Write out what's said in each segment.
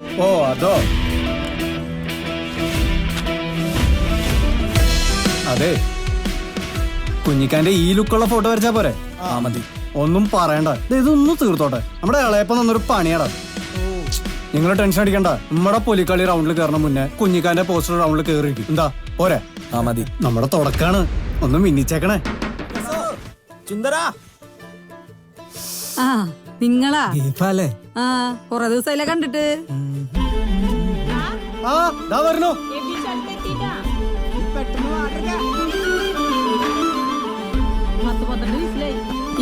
ഓ അതോ അതെ, കുഞ്ഞിക്കാന്റെ ഈ ലുക്കുള്ള ഫോട്ടോ വരച്ചാ പോരെ? മതി. ഒന്നും പറയണ്ട, ഇതൊന്നും തീർത്തോട്ടെ. നമ്മുടെ ഇളയപ്പം തന്നൊരു പണിയാടാ. നിങ്ങൾ ടെൻഷൻ അടിക്കണ്ട. നമ്മുടെ പൊലിക്കളി റൗണ്ടിൽ കയറണ മുന്നേ കുഞ്ഞിക്കാന്റെ പോസ്റ്റർ റൗണ്ടിൽ കയറിയിരിക്കും. എന്താ പോരെ? മതി. നമ്മുടെ തുടക്കാണ്, ഒന്ന് മിന്നിച്ചേക്കണേ. ആ നിങ്ങളാ? ദീപല്ലേ? ആ കൊറേ ദിവസമായില്ലേ കണ്ടിട്ട്. ആ ദാ വരണോ.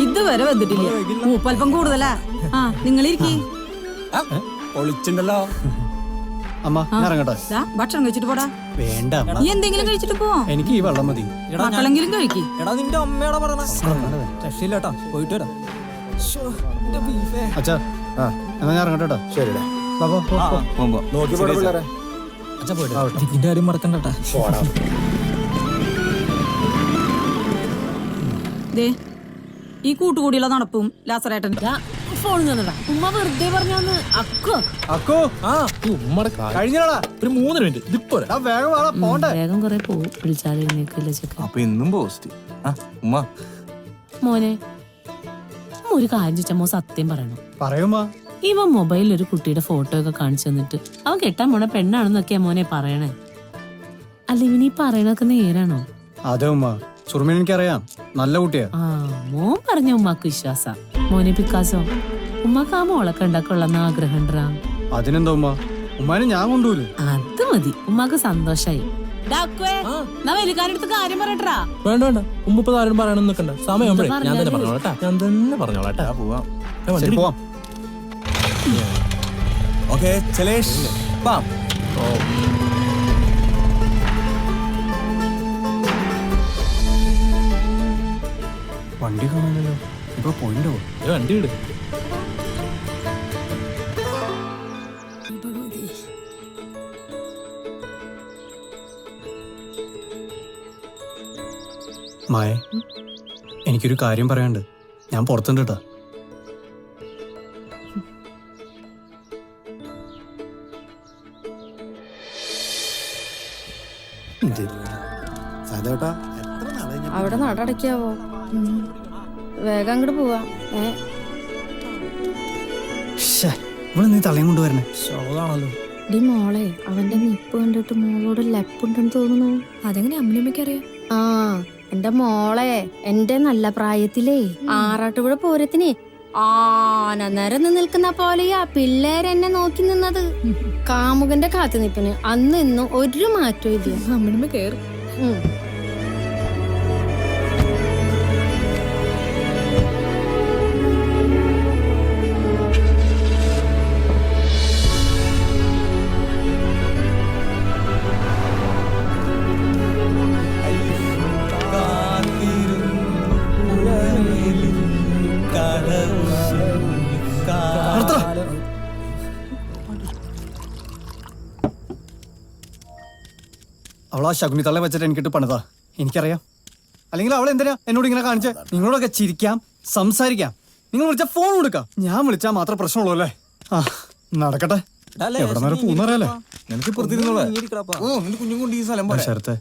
ഇതുവരെ വന്നിട്ടില്ല. മൂപ്പൽപ്പം കൂടുതലാ. ആ നിങ്ങളിരിക്കി. പൊളിച്ചുണ്ടല്ലോ. അമ്മ ഞാൻ ഇറങ്ങട്ടെ. ഭക്ഷണം കഴിച്ചിട്ട് പോടാ. വേണ്ട അമ്മ. നീ എന്തെങ്കിലും കഴിച്ചിട്ട് പോ. എനിക്ക് ഈ വെള്ളം മതി. മക്കളെങ്കിലും കഴിക്കി. എടാ നിന്റെ അമ്മയോടാ പറഞ്ഞ രക്ഷയില്ലാട്ടാ. പോയിട്ട് വരാം. അച്ഛാ എന്നാ ഞാൻ ഇറങ്ങട്ടെ കേട്ടോ. ശരിടാ. അച്ഛാ പോയിട്ട് ഇതിന്റെ കാര്യം മറക്കണ്ടട്ടാ. ദേ ഈ കൂട്ടുകൂടിയുള്ള നടപ്പും ലാസറേട്ടൻ ഫോൺ തന്നടാ. ഉമ്മ വെറുതെ പറഞ്ഞാന്ന്. അക്കോ കഴിഞ്ഞാടാ ഒരു 3 മിനിറ്റ്. ഇതിപ്പോ വേഗം വാടാ, പോണ്ടേ. വേഗം കൊറേ പോവും. വിളിച്ചാൽ ചെക്ക. അപ്പൊ ഇന്നും പോസ്റ്റ്. ഉമ്മ മോനെ ഒരു കാര്യം ചോദിച്ചാ മോ സത്യം പറയണം. പറയുമ്മാ. ഇവൻ മൊബൈലിൽ ഒരു കുട്ടിയുടെ ഫോട്ടോ ഒക്കെ കാണിച്ചു തന്നിട്ട് അവൻ കെട്ടാൻ പോണ പെണ്ണാണെന്നൊക്കെയാ മോനെ പറയണേ. അല്ല ഇവനീ പറയണൊക്കെ നേരാണോ? അതെ ഉമ്മ, സുറുമീൻ എനിക്കറിയാം, നല്ല കുട്ടിയാ. ആ മോൻ പറഞ്ഞ ഉമ്മാക്ക് വിശ്വാസ. മോനെ പിക്കാസോ ഉമ്മക്ക് ആ മോളൊക്കെ ഉണ്ടാക്കുള്ളന്ന് ആഗ്രഹം ഉണ്ടാ. അതിനെന്താ ഉമ്മ, ഉമ്മാനെ ഞാൻ കൊണ്ടുപോലും. അത് മതി. ഉമ്മാക്ക് സന്തോഷായി. വലിക്കാരടുത്ത് കാര്യം പറയട്ടാ. വേണ്ട വേണ്ട. ഉമ്മ ആരും പറയണം നിൽക്കണ്ട. സമയം ഞാൻ തന്നെ പറഞ്ഞോളാം. ഞാൻ തന്നെ പറഞ്ഞോളാം. പോവാം. ശരി, പോവാം. ഓക്കെ ചലേഷ് പാം. വണ്ടി കാണാനല്ലോ. ഇപ്പൊ പോയിണ്ടോ? വണ്ടി വിട്. മായ, എനിക്കൊരു കാര്യം പറയാനുണ്ട്. ഞാൻ പുറത്തുണ്ട് കേട്ടാ. അവിടെ നടടക്കാവോ? വേഗം അങ്ങോട്ട് പോവാ. ഇവിടെ നീ തലയും കൊണ്ടുവരണേ. ശോകാണല്ലോ. ഡി മോളെ, അവന്റെ നിപ്പ് കണ്ടിട്ട് മോളോട് ലെപ്പുണ്ടെന്ന് തോന്നുന്നു. അതെങ്ങനെ അമ്മയമ്മയ്ക്കറിയാം? ആ എന്റെ മോളെ, എന്റെ നല്ല പ്രായത്തിലേ ആറാട്ടുപുഴ പൂരത്തിന് ആനന്നേരം നിൽക്കുന്ന പോലെയാ പിള്ളേരെന്നെ നോക്കി നിന്നത്. കാമുകന്റെ കാത്തു നിപ്പിന് അന്ന് ഇന്നും ഒരു മാറ്റവും ഇല്ല. അമ്മയമ്മ കേറും. അവളാ ശകുനി തള്ള വെച്ചിട്ട് എനിക്കിട്ട് പണിതാ. എനിക്കറിയാം. അല്ലെങ്കിൽ അവൾ എന്തിനാ എന്നോട് ഇങ്ങനെ കാണിച്ചേ? നിങ്ങളോടൊക്കെ ചിരിക്കാം, സംസാരിക്കാം. നിങ്ങൾ വിളിച്ചാൽ ഫോൺ കൊടുക്കാം. ഞാൻ വിളിച്ചാൽ മാത്രം പ്രശ്നമുള്ളൂ അല്ലേ? ആ നടക്കട്ടെ. എവിടെ നേരം പൂന്നറിയാലേ. നിനക്ക് കുഞ്ഞും കൊണ്ട് ഈ സ്ഥലം ശരത്തെ,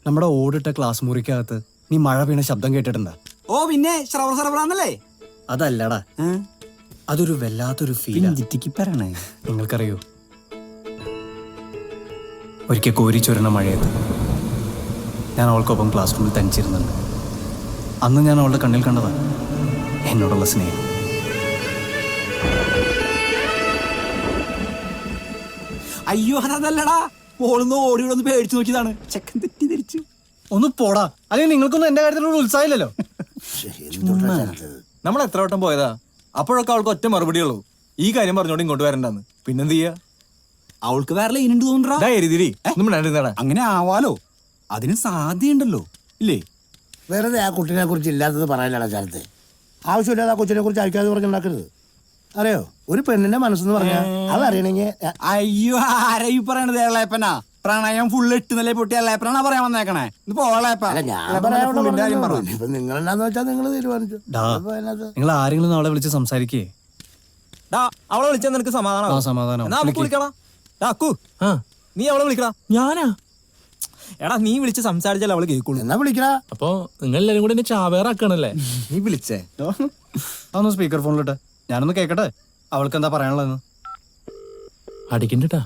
നമ്മുടെ ഓടിട്ട ക്ലാസ് മുറിക്കകത്ത് നീ മഴ വീണ ശബ്ദം കേട്ടിട്ടുണ്ടാ? ഓ പിന്നെ ശ്രവണല്ലേ? അതല്ലടാ, അതൊരു വല്ലാത്തൊരു ഫീൽ. നിങ്ങൾക്കറിയോ, ഒരിക്കൽ കോരിച്ചൊരുന്ന മഴയത്ത് ഞാൻ അവൾക്കൊപ്പം ക്ലാസ് റൂമിൽ തനിച്ചിരുന്നുണ്ട്. അന്ന് ഞാൻ അവളുടെ കണ്ണിൽ കണ്ടതാ എന്നോടുള്ള സ്നേഹം. അയ്യോ അതല്ലടാ, മോളൊന്ന് ഓടിയോടൊന്ന് പേടിച്ചു നോക്കിയതാണ്. ചെക്കൻ തെറ്റിദ്ധരിച്ചു. ഒന്ന് പോടാ, അല്ലെങ്കിൽ നിങ്ങൾക്കൊന്നും എന്റെ കാര്യത്തിലൊരു ഉത്സാഹമില്ലല്ലോ. നമ്മൾ എത്ര വട്ടം പോയതാ? അപ്പോഴൊക്കെ അവൾക്ക് ഒറ്റ മറുപടിയുള്ളൂ, ഈ കാര്യം പറഞ്ഞോണ്ട് ഇങ്ങോട്ട് വരണ്ടെന്ന്. പിന്നെന്ത് ചെയ്യാ? അവൾക്ക് വേറെ ലൈനുണ്ട് തോന്നണ്ടാ. അങ്ങനെ ആവാലോ, അതിന് സാധ്യതയുണ്ടല്ലോ ഇല്ലേ? വെറുതെ ആ കുട്ടിനെ കുറിച്ച് ഇല്ലാത്തത് പറയാനാണ് സ്ഥലത്ത്. ആവശ്യമില്ലാതെ ആ കൊച്ചിനെ കുറിച്ച് അയക്കാതെ പറഞ്ഞുണ്ടാക്കരുത്. അറിയോ, ഒരു പെണ്ണിന്റെ മനസ്സെന്ന് പറഞ്ഞാൽ അതറിയണെങ്കിൽ. അയ്യോ ആരാ ഈ പറയണത്? ഏളയപ്പനാ? പ്രണയം ഫുള്ള് 8 നില പൊട്ടി ഏളയപ്പനാ പറയാൻ വന്നേക്കണേ. നിങ്ങളെന്താന്ന് വെച്ചാൽ നിങ്ങൾ തീരുമാനിച്ചു. നിങ്ങൾ ആരെങ്കിലും നാളെ വിളിച്ച് സംസാരിക്കേ. ഡാ അവളെ വിളിച്ചാൽ നിനക്ക് ആ സമാധാനം സമാധാനം എന്നാ നമുക്ക് വിളിക്കടാ. ഡാ അക്കു ആ നീ അവളെ വിളിക്കടാ. ഞാനാ? എടാ നീ വിളിച്ച് സംസാരിച്ചാൽ അവള് കേൾക്കുള്ളൂ. എന്നാ വിളിക്കടാ. അപ്പൊ നിങ്ങൾ എല്ലാരും കൂടെ എന്നെ ചാവേറാക്കണല്ലേ? നീ വിളിച്ചേ. അതൊന്ന് സ്പീക്കർ ഫോണിലിട്ടെ, ഞാനൊന്ന് കേക്കട്ടെ അവൾക്ക് എന്താ പറയാനുള്ളതെന്ന്. അടിക്കണ്ടട്ടാ.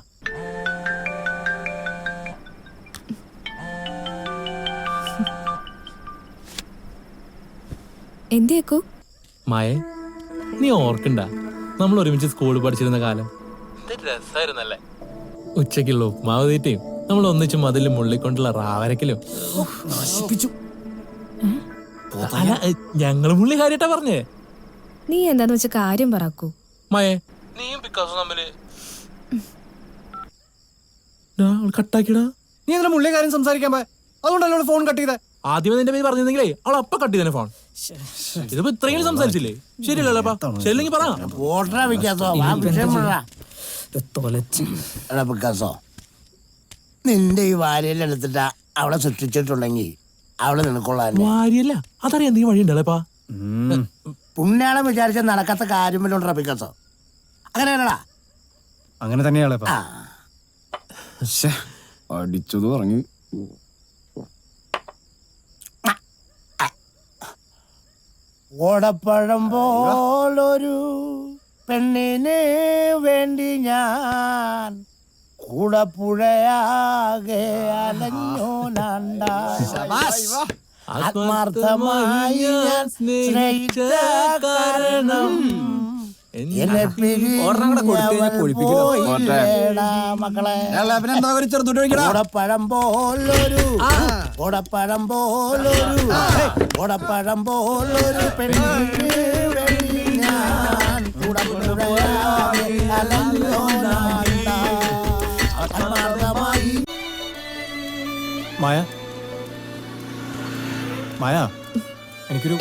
എന്തേക്കോ മായ, നീ ഓർക്കണ്ട നമ്മൾ ഒരുമിച്ച് സ്കൂളിൽ പഠിച്ചിരുന്ന കാലം? രസായിരുന്നല്ലേ? ഉച്ചക്കുള്ള ഉപ്മാവ് തീറ്റയും നമ്മൾ ഒന്നിച്ച് മതിലും മുള്ളിക്കൊണ്ടുള്ള റാവരക്കലും. അല്ല, ഞങ്ങള് മുള്ളി കാര്യട്ടാ പറഞ്ഞേ. നീ എന്താന്ന് വെച്ച കാര്യം പറക്കൂ. മയേ, നീയും പിക്കാസും തമ്മില് കട്ടാക്കിടാ. നീ എന്തിനാ മുള്ളിയ കാര്യം സംസാരിക്കാൻ പോയ? അതുകൊണ്ടല്ലോ ഫോൺ കട്ട് ചെയ്തേ. ആദ്യമേ നിന്റെ പേര് പറഞ്ഞിരുന്നെങ്കിലേ അവൾ അപ്പൊ കട്ട് ചെയ്തേ ഫോൺ. ഇതിപ്പോ ഇത്രയും സംസാരിച്ചില്ലേ? ശരിയല്ലപ്പാ? ശരിയെങ്കിൽ പറ. ഓട്ടറാ വിക്കാസോ, ആ വിഷയം വിടടാ. എടാ വിക്കാസോ, നിന്റെ ഈ വാരിയെടുത്തിട്ടാ അവളെ സൃഷ്ടിച്ചിട്ടുണ്ടെങ്കിൽ അവള് നിനക്കുള്ള വാരിയല്ല, അതറിയാം നീ വഴി ഉണ്ടല്ലേപ്പാ. പുണ്യാളം വിചാരിച്ച നടക്കാത്ത കാര്യം വല്ലോണ്ടാ പിക്കാസോ? അങ്ങനെയാണടാ. അങ്ങനെ തന്നെയാളെ ആ അടിച്ചത് പറഞ്ഞു. ഓടപ്പഴം പോലൊരു പെണ്ണിന് വേണ്ടി ഞാൻ കൂടപ്പുഴയാകെ അലഞ്ഞു നണ്ട. ആത്മാർത്ഥമായി ഞാൻ സ്നേഹിച്ച കാരണം എന്നെ പോയില്ലേടാ മക്കളെ. ഓടപ്പഴം പോലൊരു ഓടപ്പഴം പോലൊരു ഓടപ്പഴം പോലൊരു പെണ്ണിന് വേണ്ടി ഞാൻ കൂടപ്പുഴയാകെ അലഞ്ഞു നണ്ട. ആത്മാർത്ഥമായി. മായ, മായ,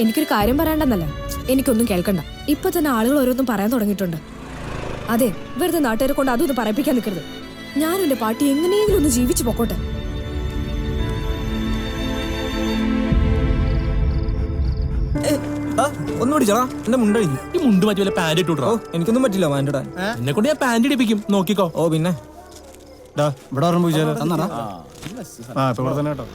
എനിക്കൊരു കാര്യം പറയണ്ടെന്നല്ല, എനിക്കൊന്നും കേൾക്കണ്ട. ഇപ്പൊ തന്നെ ആളുകൾ ഓരോന്നും പറയാൻ തുടങ്ങിയിട്ടുണ്ട്. അതെ, വെറുതെ നാട്ടുകാരെ കൊണ്ട് അതും ഇത് പറയിപ്പിക്കാൻ നിൽക്കരുത്. ഞാനും എന്റെ പാട്ടി എങ്ങനെയെങ്കിലും ഒന്ന് ജീവിച്ചു പൊക്കോട്ടെ. ഒന്ന് പിടിച്ചോടാ, എന്റെ മുണ്ട കഴിഞ്ഞു. ഈ മുണ്ട് മാറ്റി വല്ല പാന്റ് ഇട്ടുണ്ടോ? എനിക്കൊന്നും പറ്റില്ല മാൻ്റെ. എന്നെ കൊണ്ട് ഞാൻ പാന്റ് ഇടിപ്പിക്കും, നോക്കിക്കോ. ഓ പിന്നെ ഇവിടെ പറഞ്ഞു വിചാരം ആ ഇപ്പൊ ഇവിടെ തന്നെ കേട്ടോ.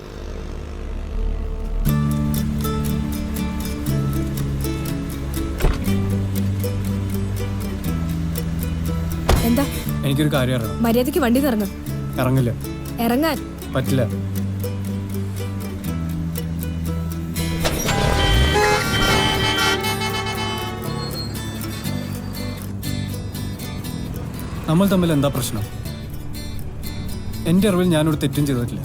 എന്താ? എനിക്കൊരു കാര്യം അറിയണം. മര്യാദക്ക് വണ്ടി ഇറങ്ങും. ഇറങ്ങില്ല. ഇറങ്ങാൻ പറ്റില്ല. നമ്മൾ തമ്മിൽ എന്താ പ്രശ്നം? എന്റെ അറിവിൽ ഞാനൊരു തെറ്റും ചെയ്തിട്ടില്ല.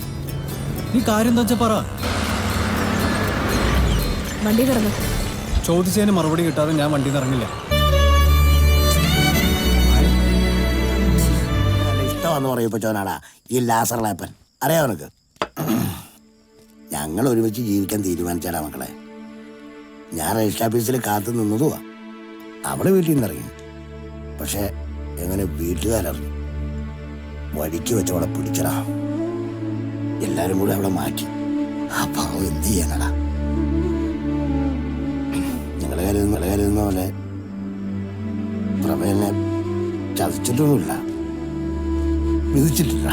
നീ കാര്യം എന്താ വെച്ചാ പറ. വണ്ടി ഇറങ്ങും. ചോദിച്ചതിന് മറുപടി കിട്ടാതെ ഞാൻ വണ്ടിയിൽ നിന്ന് ഇറങ്ങില്ല. ഇഷ്ടമാന്ന് പറയപ്പോ ചോനാടാ ഈ ലാസർ ലാപ്പൻ. അറിയാം അവനക്ക്. ഞങ്ങൾ ഒരുമിച്ച് ജീവിക്കാൻ തീരുമാനിച്ചാടാ മക്കളെ. ഞാൻ രജിസ്റ്റർ ഓഫീസിൽ കാത്തു നിന്നതുവാ. അവള് വീട്ടിൽ നിന്ന് ഇറങ്ങി. പക്ഷെ എങ്ങനെ വീട്ടുകാരറിഞ്ഞു? വഴിക്ക് വെച്ചവളെ പിടിച്ചടാ. എല്ലാരും കൂടെ അവളെ മാറ്റി. അപ്പൊ എന്ത് ചെയ്യാനടാ? ഞങ്ങളെ കരുതുന്ന പോലെ പ്രഭേനെ ചതിച്ചിട്ടൊന്നുമില്ല, വിധിച്ചിട്ടില്ല.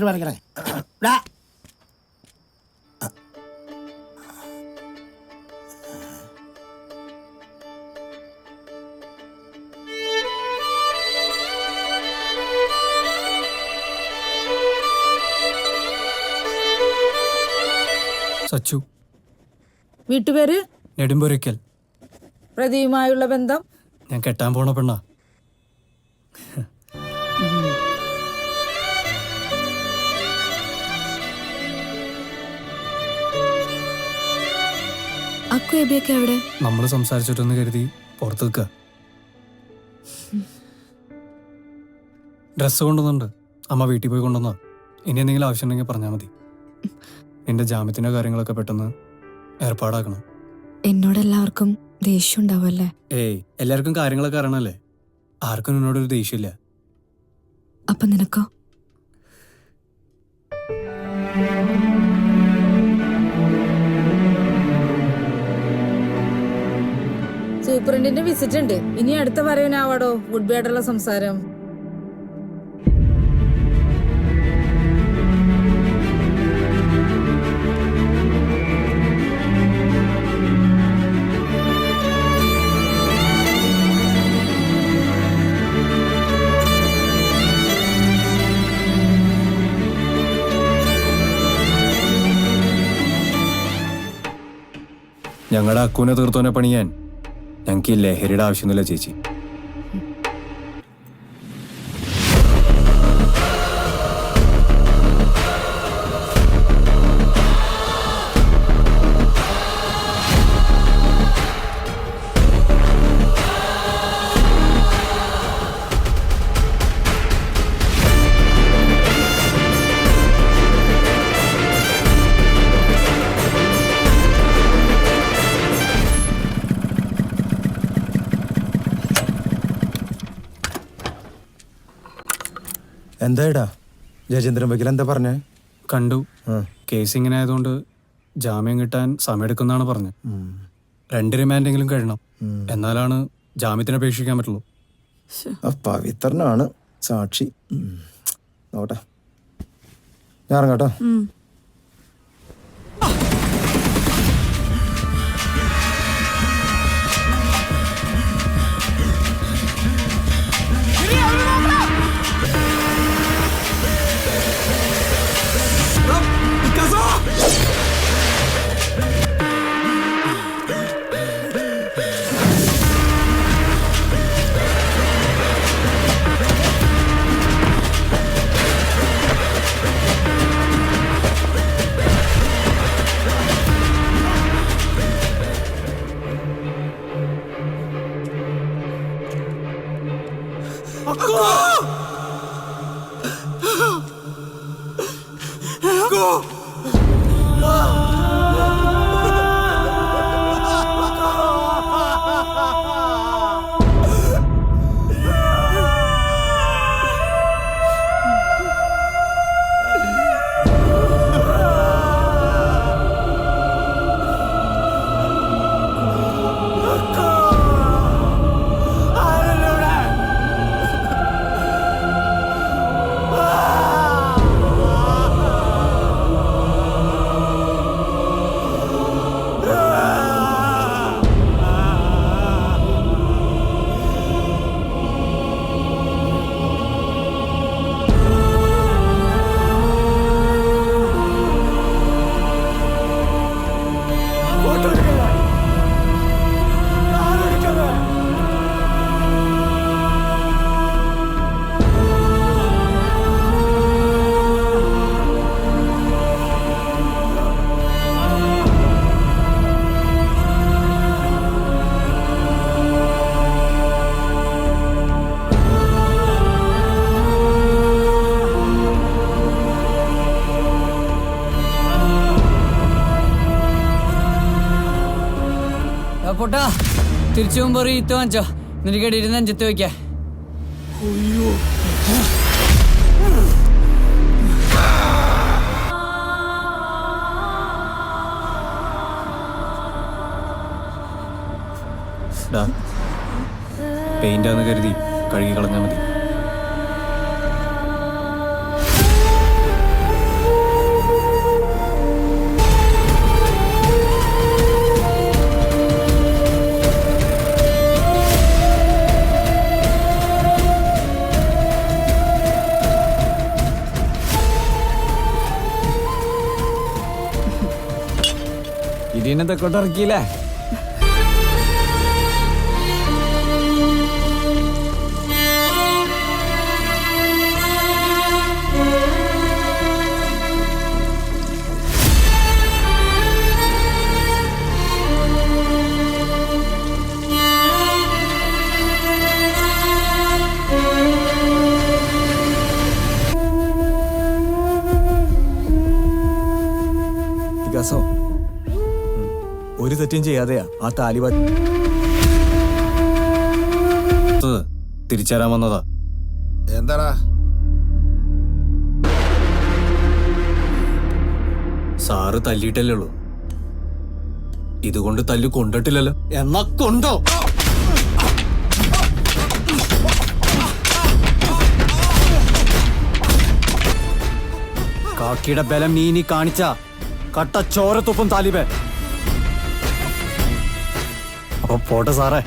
വരയ്ക്കണേ. സച്ചു. വീട്ടുപേര്? നെടുമ്പൊരയ്ക്കൽ. പ്രതിയുമായുള്ള ബന്ധം? ഞാൻ കെട്ടാൻ പോണ പെണ്ണാ. അക്കു എബിയൊക്കെ എവിടെ? നമ്മള് സംസാരിച്ചിട്ടൊന്ന് കരുതി പുറത്ത് നിൽക്കുക. ഡ്രസ്സ് കൊണ്ടുവന്നുണ്ട്. അമ്മ വീട്ടിൽ പോയി കൊണ്ടുവന്നോ. ഇനി എന്തെങ്കിലും ആവശ്യം ഉണ്ടെങ്കിൽ പറഞ്ഞാൽ മതി. നിന്റെ ജാമ്യത്തിന്റെ കാര്യങ്ങളൊക്കെ പെട്ടെന്ന് ഏർപ്പാടാക്കണം. എന്നോടെല്ലാവർക്കും ദേഷ്യം ഉണ്ടാവുമല്ലേ? ഏയ്, എല്ലാവർക്കും കാര്യങ്ങളൊക്കെ അറിയണല്ലേ. ആർക്കും എന്നോടൊരു ദേഷ്യമില്ല. അപ്പൊ നിനക്കോ? സൂപ്രണ്ടിന്റെ വിസിറ്റ് ഉണ്ട്. ഇനി അടുത്ത പറയാനാവാടോ ഗുഡ് ബൈ ആയിട്ടുള്ള സംസാരം. ഞങ്ങളുടെ അക്കൂനെ തീർത്തോനെ പണിയാൻ ഞങ്ങൾക്ക് ഈ ലഹരിയുടെ ആവശ്യമൊന്നുമില്ല ചേച്ചി. എന്തായിടാ ജയചന്ദ്രൻ വക്കീൽ എന്താ പറഞ്ഞേ? കണ്ടു. കേസ് ഇങ്ങനെ ആയതുകൊണ്ട് ജാമ്യം കിട്ടാൻ സമയമെടുക്കുന്നാണ് പറഞ്ഞത്. 2 റിമാൻഡെങ്കിലും കഴിയണം, എന്നാലാണ് ജാമ്യത്തിന് അപേക്ഷിക്കാൻ പറ്റുള്ളൂ. പവിത്രനാണ് സാക്ഷി. നോട്ടെ, ഞാൻ ഇറങ്ങാട്ടോ. പൊട്ടാ തിരിച്ചു പോകുമ്പോ ഈത്ത വാങ്ങിച്ചോ, നിനക്ക് ഇടയിരുന്ന് അഞ്ചത്ത് വയ്ക്ക. പെയിന്റാന്ന് കരുതി കഴുകി കളഞ്ഞാൽ മതി. ഇതിനെ തെക്കോട്ട് ഇറക്കിയില്ലേ? ഒരു തെറ്റും ചെയ്യാതെയാ ആ താലിബാൻ തിരിച്ചേരാൻ വന്നതാ. എന്താടാ? സാറ് തല്ലിയിട്ടല്ലേ ഉള്ളൂ, ഇതുകൊണ്ട് തല്ലു കൊണ്ടിട്ടില്ലല്ലോ. എന്നാ കൊണ്ടോ? കാക്കിയുടെ ബലം നീ ഇനി കാണിച്ച കട്ട ചോരത്തൊപ്പം താലിബേ. അപ്പൊ പോട്ടെ സാറേ.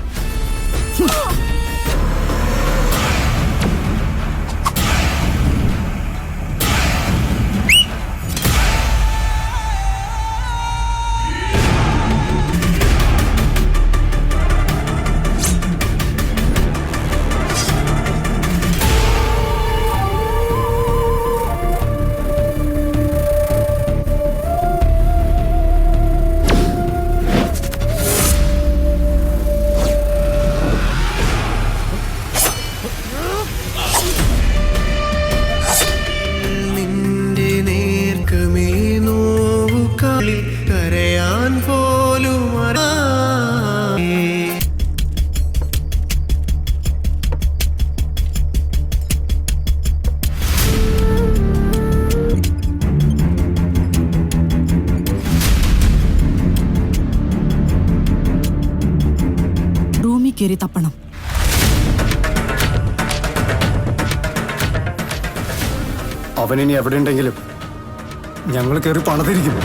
റൂമിൽ കയറി തപ്പണം. അവനിനി എവിടെ ഉണ്ടെങ്കിലും ഞങ്ങൾ കയറി പണതിരിക്കും.